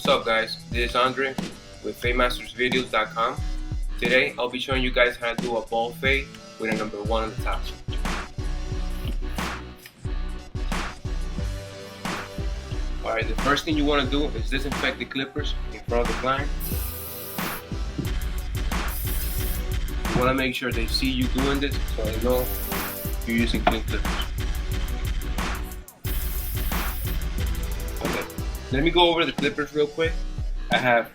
What's up guys, this is Andre with FadeMastersVideos.com. Today I'll be showing you guys how to do a ball fade with a number 1 on the top. Alright, the first thing you want to do is disinfect the clippers in front of the client. You want to make sure they see you doing this so they know you're using clean clippers. Okay, let me go over the clippers real quick. I have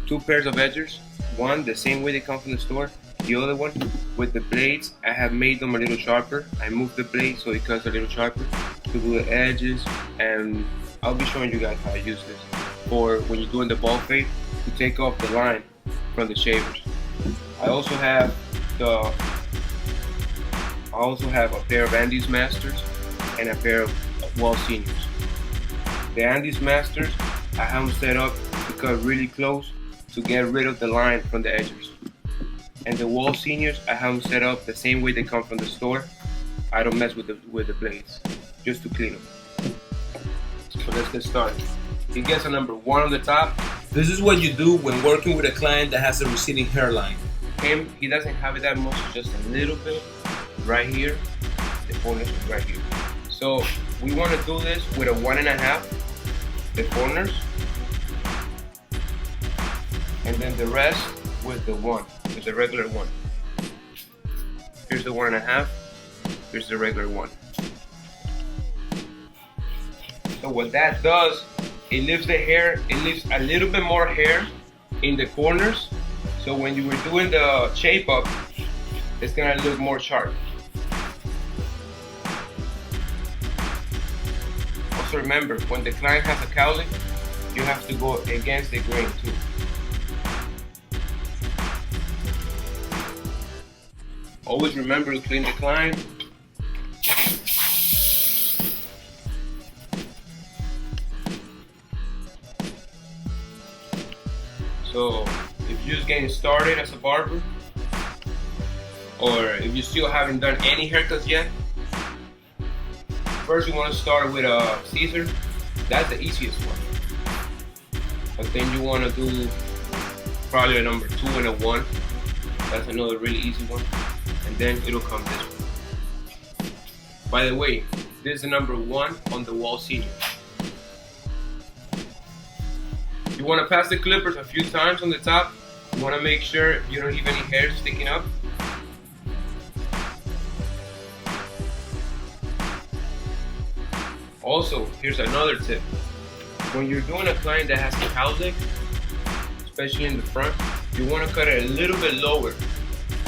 2 pairs of edgers. One the same way they come from the store. The other one with the blades, I have made them a little sharper. I moved the blade so it cuts a little sharper to do the edges, and I'll be showing you guys how to use this for when you're doing the ball fade to take off the line from the shavers. I also have a pair of Andes Masters and a pair of Wall Seniors. The Andes Masters, I have them set up to cut really close to get rid of the line from the edges. And the Wall Seniors, I have them set up the same way they come from the store. I don't mess with the blades, just to clean them. So let's get started. He gets a number 1 on the top. This is what you do when working with a client that has a receding hairline. He doesn't have it that much, just a little bit right here. The corners is right here. So we want to do this with a 1.5, the corners, and then the rest with the 1, with the regular 1. Here's the 1.5, here's the regular 1. So what that does, it leaves the hair, it leaves a little bit more hair in the corners. So when you were doing the shape up, it's gonna look more sharp. Also remember, when the client has a cowlick, you have to go against the grain too. Always remember to clean the client. So if you're just getting started as a barber, or if you still haven't done any haircuts yet, first you want to start with a scissor. That's the easiest one. But then you want to do probably a number 2 and a 1. That's another really easy one. And then it'll come this way. By the way, this is the number 1 on the Wall Senior. You want to pass the clippers a few times on the top. You want to make sure you don't leave any hair sticking up. Also, here's another tip. When you're doing a client that has a cowlick, especially in the front, you want to cut it a little bit lower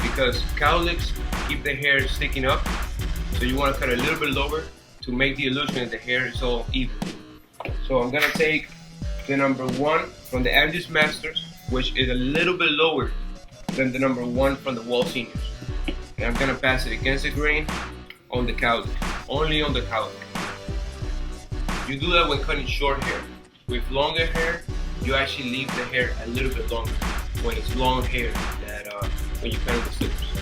because cowlicks keep the hair sticking up. So you want to cut it a little bit lower to make the illusion that the hair is all even. So I'm going to take the number 1 from the Andes Masters, which is a little bit lower than the number 1 from the Wall Seniors. And I'm going to pass it against the grain on the cowlick, only on the cowlick. You do that when cutting short hair. With longer hair, you actually leave the hair a little bit longer when it's long hair, that when you cut it with scissors.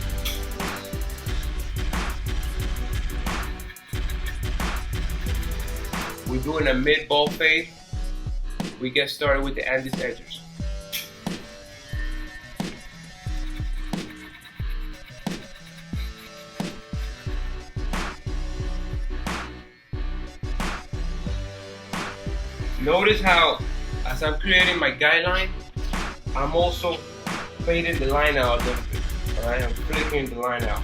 We're doing a mid ball fade. We get started with the Andes edgers. Notice how, as I'm creating my guideline, I'm also fading the line out a little bit. Alright, I'm flicking the line out.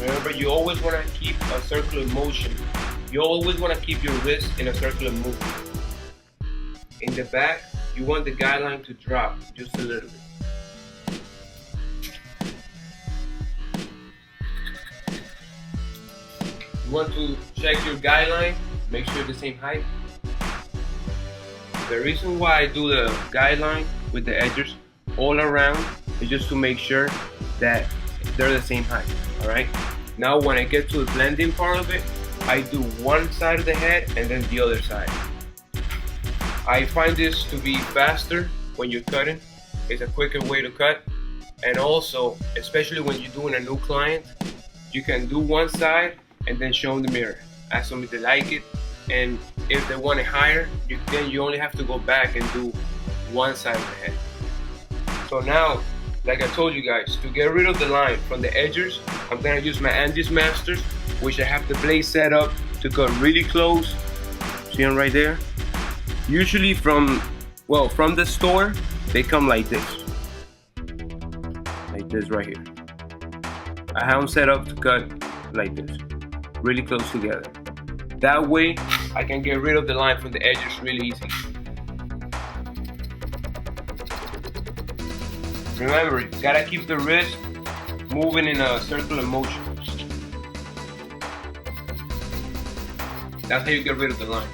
Remember, you always want to keep a circular motion. You always want to keep your wrist in a circular movement. In the back, you want the guideline to drop just a little bit. You want to check your guideline, make sure it's the same height. The reason why I do the guideline with the edges all around is just to make sure that they're the same height. Alright? Now when I get to the blending part of it, I do one side of the head and then the other side. I find this to be faster when you're cutting. It's a quicker way to cut. And also, especially when you're doing a new client, you can do one side and then show them the mirror. Ask them if they like it, and if they want it higher, then you only have to go back and do one side of the head. So now, like I told you guys, to get rid of the line from the edges, I'm gonna use my Andes Masters, which I have the blade set up to cut really close. See them right there? Usually from the store, they come like this right here. I have them set up to cut like this, really close together. That way, I can get rid of the line from the edges really easy. Remember, you gotta keep the wrist moving in a circular motion. That's how you get rid of the line.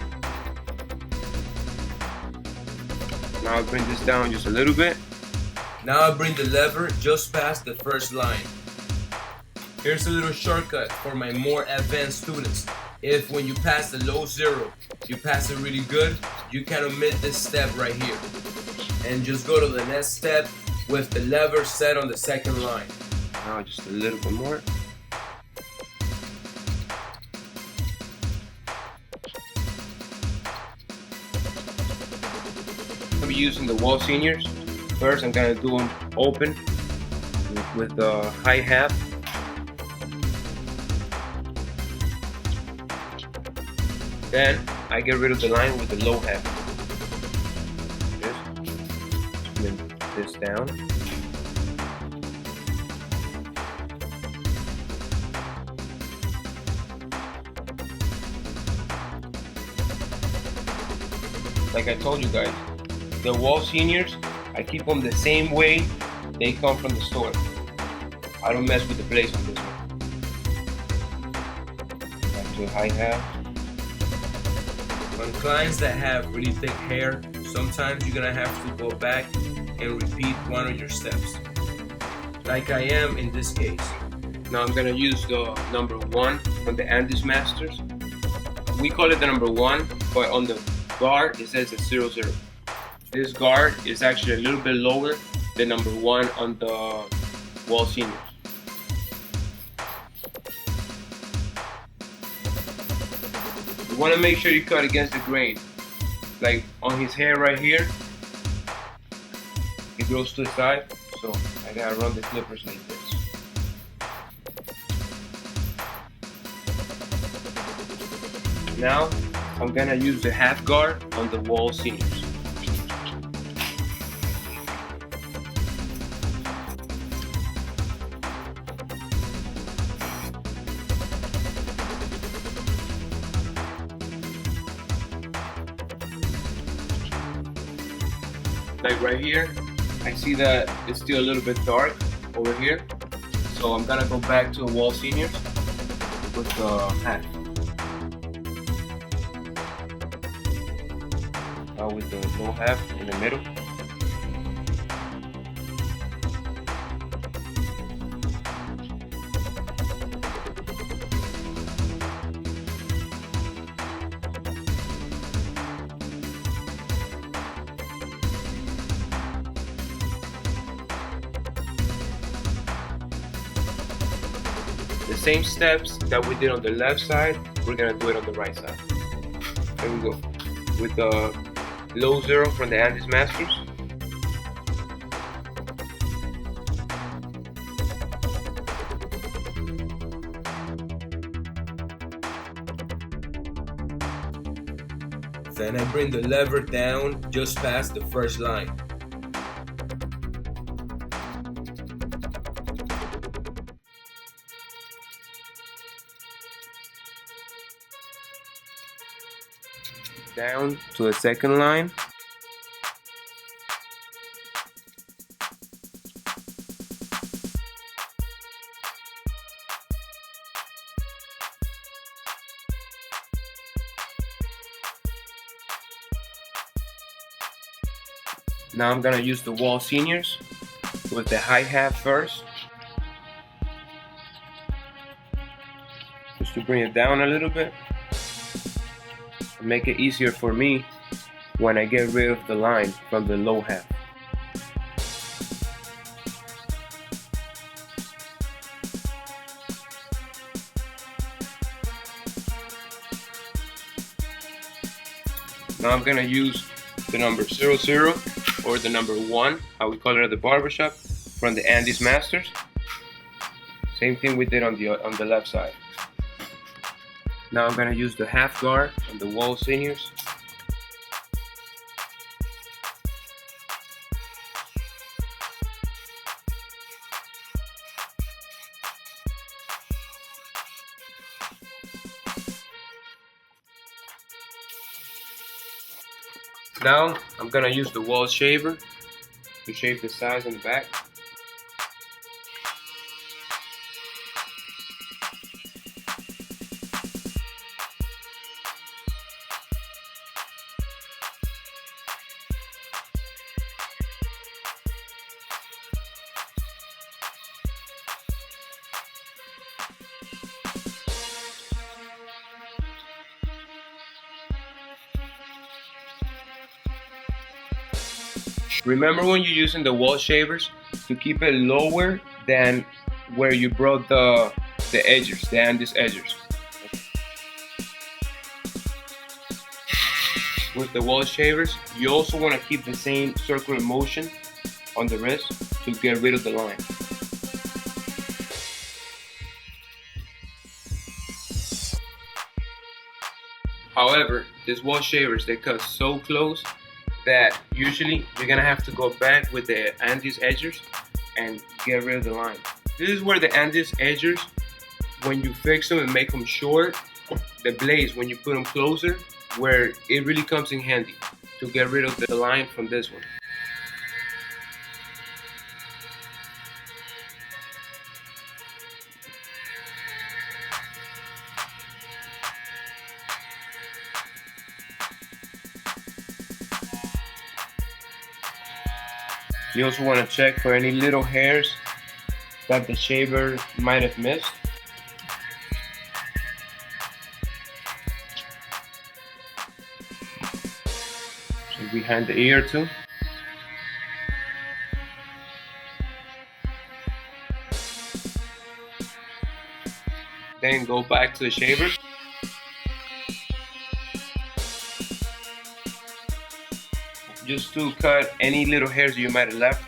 Now I'll bring this down just a little bit. Now I bring the lever just past the first line. Here's a little shortcut for my more advanced students. If when you pass the low zero, you pass it really good, you can omit this step right here. And just go to the next step with the lever set on the second line. Now just a little bit more. I'll be using the wall seniors. First, I'm gonna do them open with the high half. Then I get rid of the line with the low half. Bring this down. Like I told you guys, the wall seniors, I keep them the same way they come from the store. I don't mess with the blades on this one. Back to high half. On clients that have really thick hair, sometimes you're gonna have to go back and repeat one of your steps, like I am in this case. Now I'm gonna use the number 1 from the Andes Masters. We call it the number 1, but on the guard it says it's 00. This guard is actually a little bit lower than number 1 on the wall seniors. You want to make sure you cut against the grain. Like on his hair right here, it grows to the side, so I gotta run the clippers like this. Now I'm gonna use the half guard on the wall seniors. Like right here, I see that it's still a little bit dark over here, so I'm gonna go back to the wall seniors with the half. With the low half in the middle. The same steps that we did on the left side, we're gonna do it on the right side. There we go. With the low 0 from the Andes Masters. Then I bring the lever down just past the first line. Down to the second line. Now I'm gonna use the wall seniors with the high half first, just to bring it down a little bit and make it easier for me when I get rid of the line from the low half. Now I'm gonna use the number 00 or the number 1, how we call it at the barbershop, from the Andes Masters. Same thing we did on the left side. Now I'm gonna use the half guard on the wall seniors. Now I'm gonna use the wall shaver to shave the sides and the back. Remember when you're using the wall shavers to keep it lower than where you brought the edges, the Andes edges. With the wall shavers, you also want to keep the same circular motion on the wrist to get rid of the line. However, these wall shavers, they cut so close that usually you're gonna have to go back with the Andes edgers and get rid of the line. This is where the Andes edgers, when you fix them and make them short, the blades, when you put them closer, where it really comes in handy to get rid of the line from this one. You also want to check for any little hairs that the shaver might have missed. So behind the ear too. Then go back to the shaver. Just to cut any little hairs you might have left.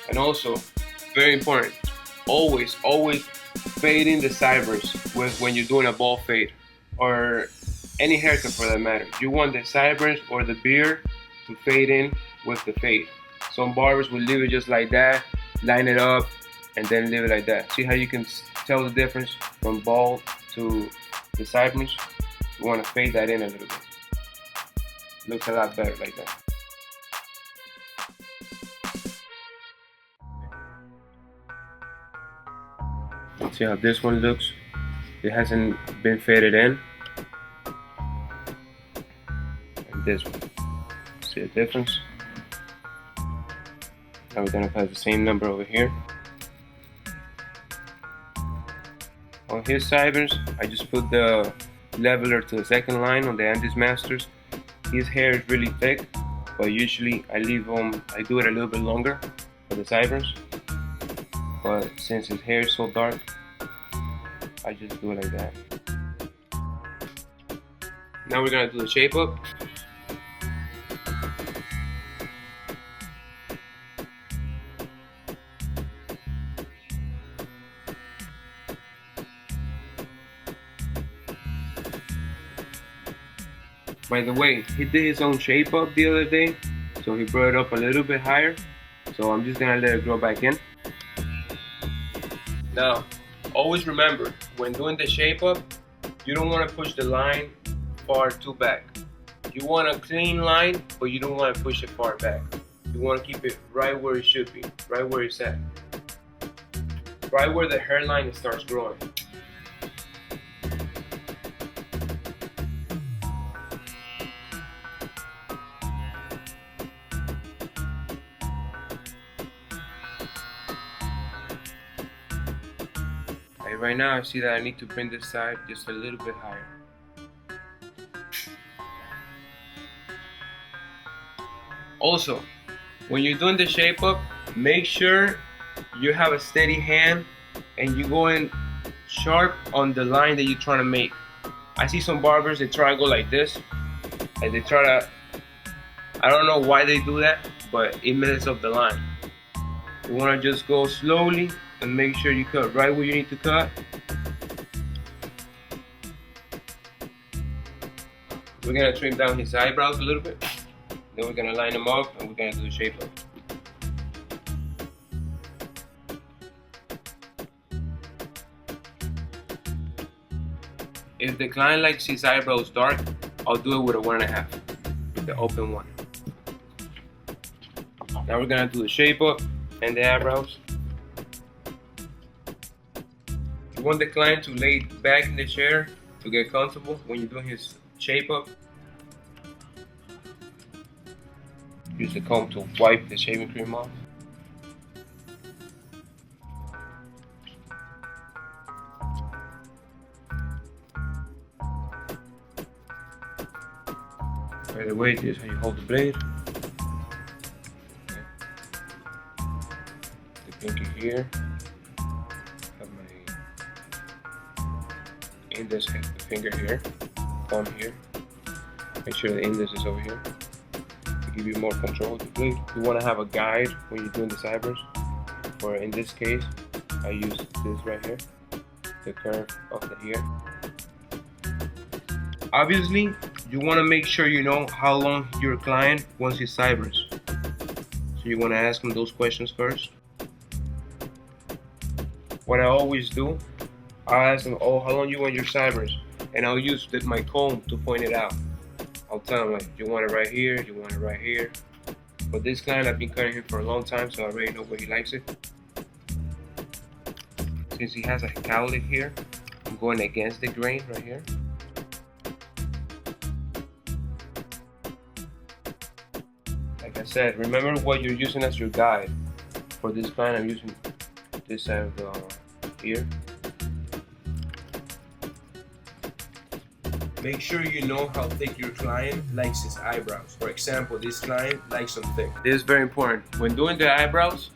And also, very important, always fade in the sideburns when you're doing a bald fade or any haircut for that matter. You want the sideburns or the beard to fade in with the fade. Some barbers will leave it just like that, line it up, and then leave it like that. See how you can tell the difference from bald to the sideburns? You want to fade that in a little bit. Looks a lot better like that. See how this one looks? It hasn't been faded in. And this one. See the difference? Now we're gonna have the same number over here. On his sideburns, I just put the leveler to the second line on the Andes Masters. His hair is really thick, but usually I do it a little bit longer for the sideburns. But since his hair is so dark, I just do it like that. Now we're gonna do the shape up. By the way, he did his own shape up the other day, so he brought it up a little bit higher. So I'm just gonna let it grow back in. Now, always remember, when doing the shape up, you don't want to push the line far too back. You want a clean line, but you don't want to push it far back. You want to keep it right where it should be, right where it's at. Right where the hairline starts growing. Right now I see that I need to bring this side just a little bit higher. Also, when you're doing the shape up, make sure you have a steady hand and you go in sharp on the line that you're trying to make. I see some barbers, they try to go like this, and they try to, I don't know why they do that, but it messes up the line. You want to just go slowly and make sure you cut right where you need to cut. We're going to trim down his eyebrows a little bit. Then we're going to line them up and we're going to do the shape up. If the client likes his eyebrows dark, I'll do it with a 1.5, with the open one. Now we're gonna do the shape up and the eyebrows. You want the client to lay back in the chair to get comfortable when you're doing his shape up. Use the comb to wipe the shaving cream off. By the way, this is how you hold the blade. Okay. The pinky here. Have my index finger here. Thumb here. Make sure the index is over here to give you more control of the blade. You want to have a guide when you're doing the eyebrows. For in this case, I use this right here, the curve of the hair. Obviously, you want to make sure you know how long your client wants his eyebrows. So you want to ask him those questions first. What I always do, I'll ask him, oh, how long you want your eyebrows? And I'll use my comb to point it out. I'll tell him, like, you want it right here, you want it right here. For this client, I've been cutting him for a long time, so I already know where he likes it. Since he has a cowlick here, I'm going against the grain right here. Like I said, remember what you're using as your guide. For this client, I'm using this side of the ear. Make sure you know how thick your client likes his eyebrows. For example, this client likes them thick. This is very important. When doing the eyebrows,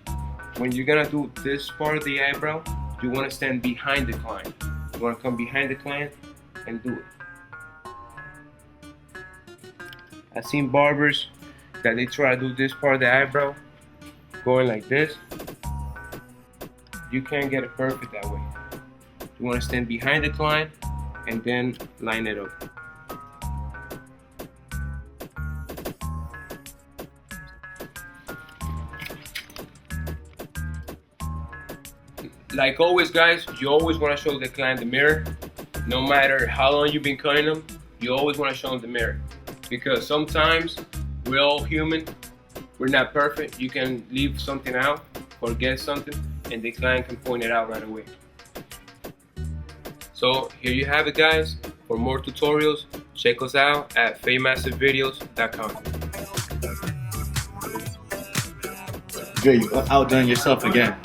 when you're gonna do this part of the eyebrow, you want to stand behind the client. You want to come behind the client and do it. I've seen barbers that they try to do this part of the eyebrow going like this. You can't get it perfect that way. You want to stand behind the client and then line it up. Like always, guys, you always want to show the client the mirror. No matter how long you've been cutting them, you always want to show them the mirror. Because sometimes we're all human, we're not perfect. You can leave something out, forget something, and the client can point it out right away. So here you have it, guys. For more tutorials, check us out at FameMasterVideos.com. Dre, you outdone yourself again.